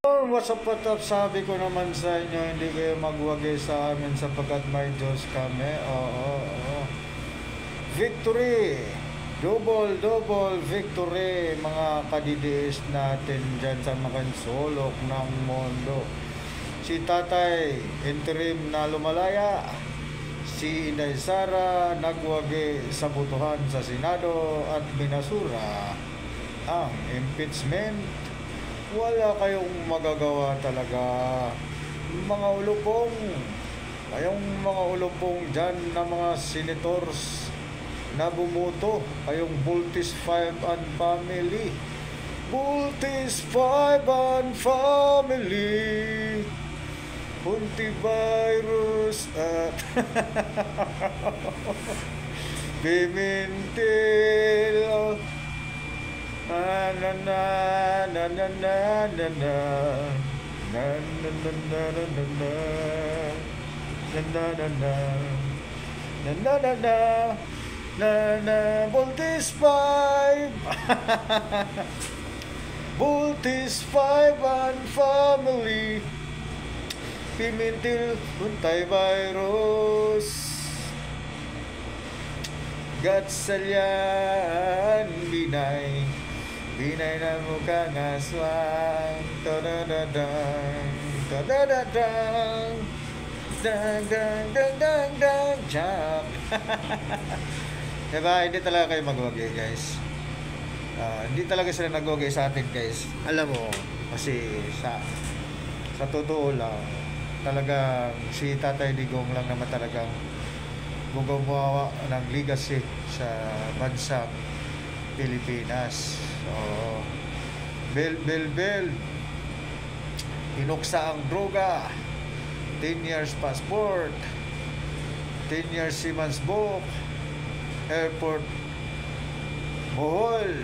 What's up? Sabi ko naman sa inyo, hindi kayo magwagi sa amin sapagkat may Diyos kami. Oo. Victory! Double victory, mga kadidiis natin dyan sa makansulok ng mundo. Si Tatay, interim na lumalaya. Si Inday Sara, nagwagi sa butuhan sa Senado at binasura ang impeachment. Wala kayong magagawa talaga, mga ulupong. Kayong mga ulupong dyan na mga senators na bumuto, kayong Bultis 5 and family. Bultis 5 and family. Puntivirus at Pimentel. Na na na na na na na na na na na na na na na na Bultis 5 Bultis 5 and family. Pimentel, Puntivirus, Gatsalyan, Binay na mukhang aswang. Tadadadang, tadadadang, dang dang dang dang dang jump. Diba, hindi talaga kayo magwagi, guys. Hindi talaga sila nagwagi sa atin, guys. Alam mo, kasi sa totoo lang, talagang si Tatay Digong lang naman talagang gumawa ng legacy sa bansang Pilipinas. So, Bel inuksa ang droga, 10 years passport, 10 years Siemens book, airport Bohol,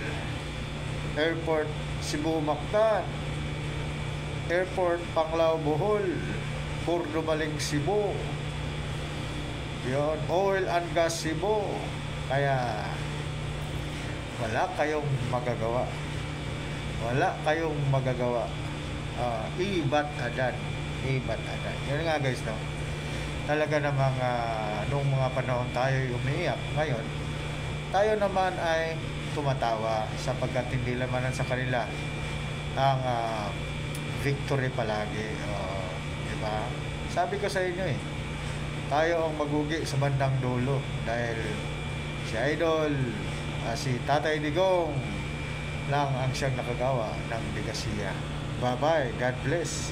airport Cebu Mactan, airport Panglao Bohol, Pordomaling Cebu, yun, oil and gas Cebu. Kaya wala kayong magagawa. Ibat adan. Yun nga, guys, no? Talaga namang nung mga panahon tayo umiiyak, ngayon tayo naman ay tumatawa sapagkat hindi naman sa kanila ang victory palagi. Diba? Sabi ko sa inyo tayo ang magugi sa bandang dulo dahil si Idol, si Tatay Digong lang ang siyang nakagawa ng legasiya. Bye-bye. God bless.